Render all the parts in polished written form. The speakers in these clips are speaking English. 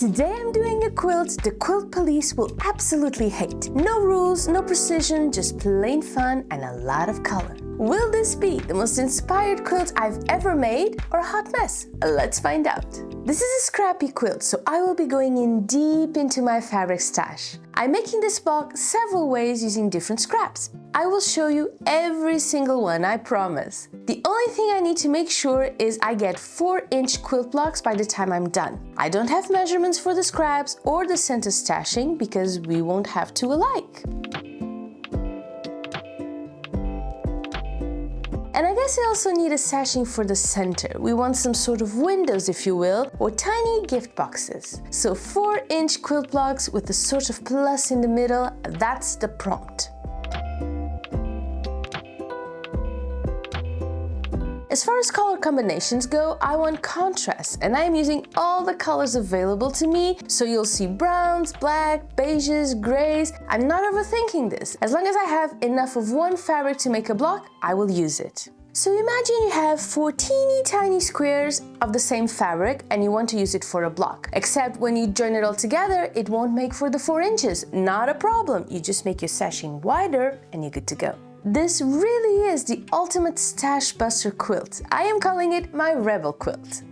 Today I'm doing a quilt the quilt police will absolutely hate. No rules, no precision, just plain fun and a lot of color. Will this be the most inspired quilt I've ever made or a hot mess? Let's find out. This is a scrappy quilt, so I will be going in deep into my fabric stash. I'm making this block several ways using different scraps. I will show you every single one, I promise. The only thing I need to make sure is I get 4-inch quilt blocks by the time I'm done. I don't have measurements for the scraps or the center stashing because we won't have two alike. And I guess I also need a sashing for the center. We want some sort of windows, if you will, or tiny gift boxes. So 4-inch quilt blocks with a sort of plus in the middle, that's the prompt. As far as color combinations go, I want contrast, and I am using all the colors available to me, so you'll see browns, black, beiges, grays. I'm not overthinking this. As long as I have enough of one fabric to make a block, I will use it. So imagine you have 4 teeny tiny squares of the same fabric and you want to use it for a block. Except when you join it all together, it won't make for the 4 inches. Not a problem. You just make your sashing wider and you're good to go. This really is the ultimate stash buster quilt. I am calling it my Rebel quilt.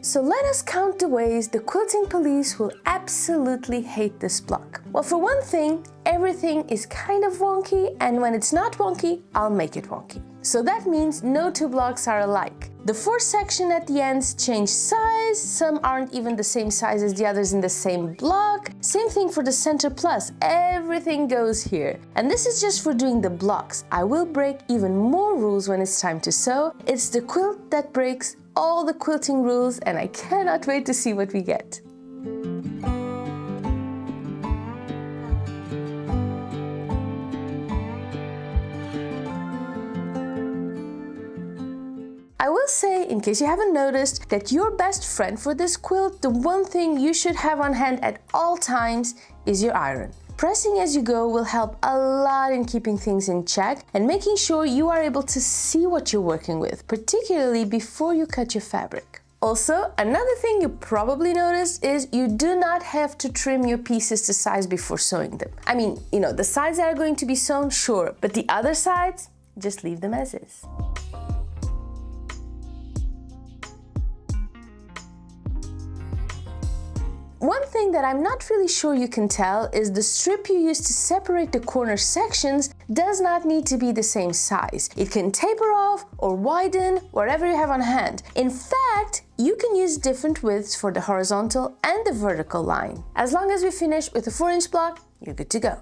So let us count the ways the quilting police will absolutely hate this block. Well, for one thing, everything is kind of wonky, and when it's not wonky, I'll make it wonky. So that means no two blocks are alike. The 4 section at the ends change size, some aren't even the same size as the others in the same block. Same thing for the center plus, everything goes here. And this is just for doing the blocks. I will break even more rules when it's time to sew. It's the quilt that breaks all the quilting rules, and I cannot wait to see what we get. I will say, in case you haven't noticed, that your best friend for this quilt, the one thing you should have on hand at all times, is your iron. Pressing as you go will help a lot in keeping things in check and making sure you are able to see what you're working with, particularly before you cut your fabric. Also, another thing you probably noticed is you do not have to trim your pieces to size before sewing them. I mean, the sides that are going to be sewn, sure, but the other sides, just leave them as is. One thing that I'm not really sure you can tell is the strip you use to separate the corner sections does not need to be the same size. It can taper off or widen wherever you have on hand. In fact, you can use different widths for the horizontal and the vertical line. As long as we finish with a 4-inch block, you're good to go.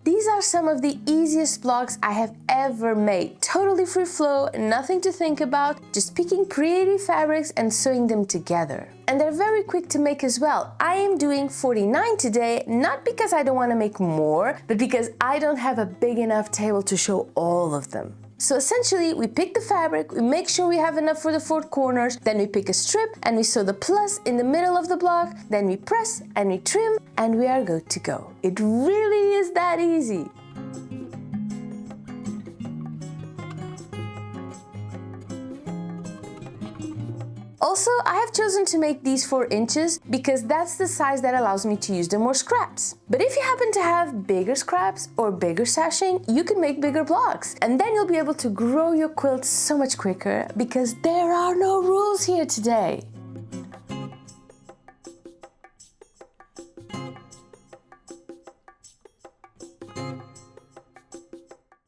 These are some of the easiest blocks I have ever made. Totally free flow, nothing to think about, just picking pretty fabrics and sewing them together. And they're very quick to make as well. I am doing 49 today, not because I don't want to make more, but because I don't have a big enough table to show all of them. So essentially, we pick the fabric, we make sure we have enough for the 4 corners, then we pick a strip and we sew the plus in the middle of the block, then we press and we trim and we are good to go. It really is that easy. Also, I have chosen to make these 4 inches because that's the size that allows me to use the more scraps. But if you happen to have bigger scraps or bigger sashing, you can make bigger blocks. And then you'll be able to grow your quilt so much quicker because there are no rules here today.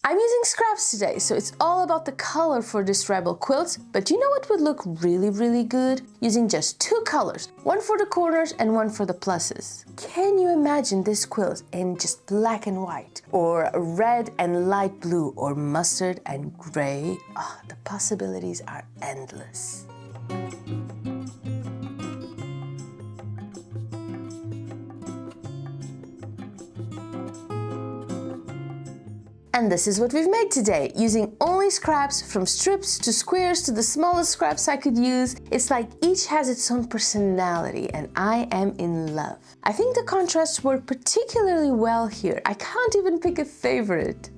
I'm using scraps today, so it's all about the color for this Rebel quilt, but you know what would look really, really good? Using just 2 colors, one for the corners and one for the pluses. Can you imagine this quilt in just black and white, or red and light blue, or mustard and gray? Oh, the possibilities are endless. And this is what we've made today, using only scraps, from strips to squares to the smallest scraps I could use. It's like each has its own personality, and I am in love. I think the contrasts work particularly well here. I can't even pick a favorite.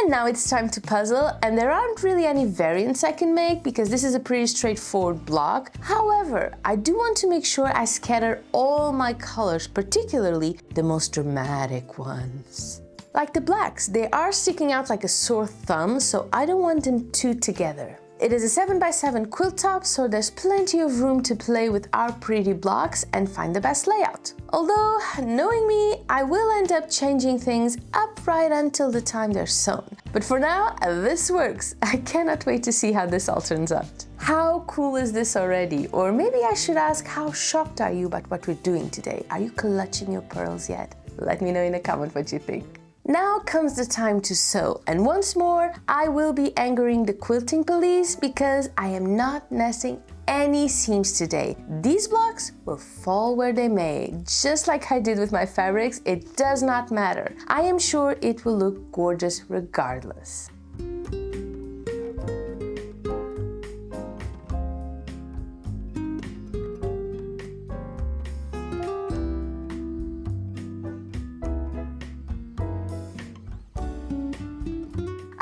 And now it's time to puzzle, and there aren't really any variants I can make because this is a pretty straightforward block. However, I do want to make sure I scatter all my colors, particularly the most dramatic ones. Like the blacks, they are sticking out like a sore thumb, so I don't want them two together. It is a 7x7 quilt top, so there's plenty of room to play with our pretty blocks and find the best layout. Although, knowing me, I will end up changing things up right until the time they're sewn. But for now, this works. I cannot wait to see how this all turns out. How cool is this already? Or maybe I should ask, how shocked are you about what we're doing today? Are you clutching your pearls yet? Let me know in a comment what you think. Now comes the time to sew, and once more I will be angering the quilting police because I am not nesting any seams today. These blocks will fall where they may. Just like I did with my fabrics, it does not matter. I am sure it will look gorgeous regardless.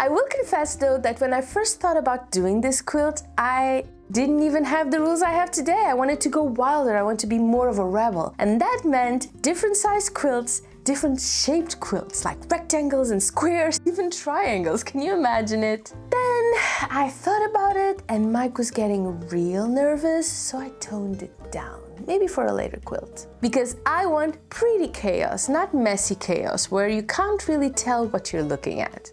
I will confess though that when I first thought about doing this quilt, I didn't even have the rules I have today. I wanted to go wilder, I wanted to be more of a rebel. And that meant different sized quilts, different shaped quilts, like rectangles and squares, even triangles. Can you imagine it? Then I thought about it and Mike was getting real nervous, so I toned it down. Maybe for a later quilt. Because I want pretty chaos, not messy chaos, where you can't really tell what you're looking at.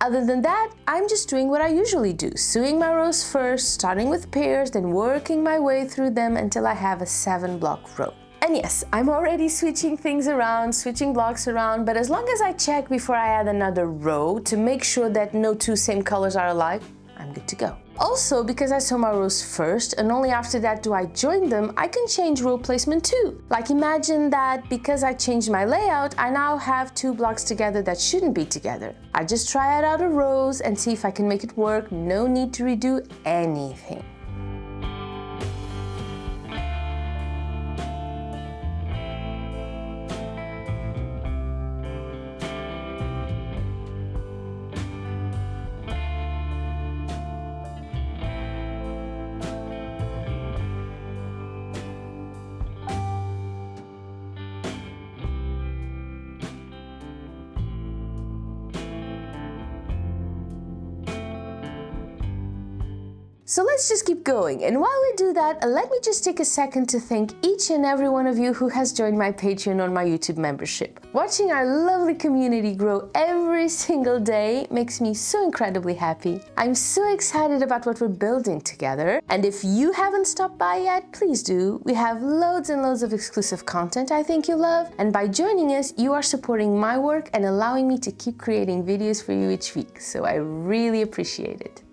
Other than that, I'm just doing what I usually do, sewing my rows first, starting with pairs, then working my way through them until I have a 7-block row. And yes, I'm already switching things around, switching blocks around, but as long as I check before I add another row to make sure that no two same colors are alike, I'm good to go. Also, because I sew my rows first and only after that do I join them, I can change row placement too. Like imagine that because I changed my layout, I now have 2 blocks together that shouldn't be together. I just try out other rows and see if I can make it work. No need to redo anything. So let's just keep going, and while we do that, let me just take a second to thank each and every one of you who has joined my Patreon or my YouTube membership. Watching our lovely community grow every single day makes me so incredibly happy. I'm so excited about what we're building together, and if you haven't stopped by yet, please do. We have loads and loads of exclusive content I think you love, and by joining us, you are supporting my work and allowing me to keep creating videos for you each week, so I really appreciate it.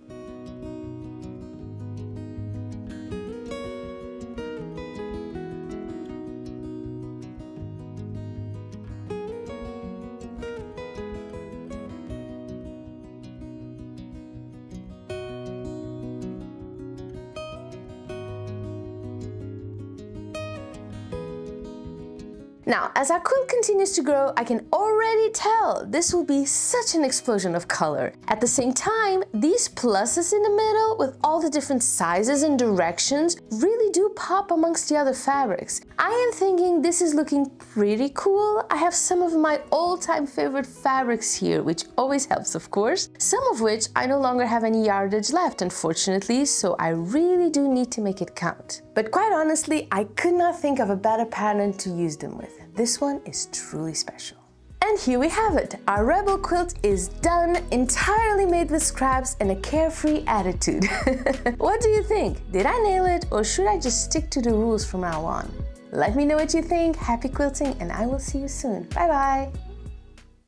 Now, as our quilt continues to grow, I can already tell this will be such an explosion of color. At the same time, these pluses in the middle with all the different sizes and directions really do pop amongst the other fabrics. I am thinking this is looking pretty cool. I have some of my all-time favorite fabrics here, which always helps, of course. Some of which I no longer have any yardage left, unfortunately, so I really do need to make it count. But quite honestly, I could not think of a better pattern to use them with. This one is truly special. And here we have it. Our Rebel quilt is done, entirely made with scraps and a carefree attitude. What do you think? Did I nail it, or should I just stick to the rules from now on? Let me know what you think. Happy quilting, and I will see you soon. Bye bye.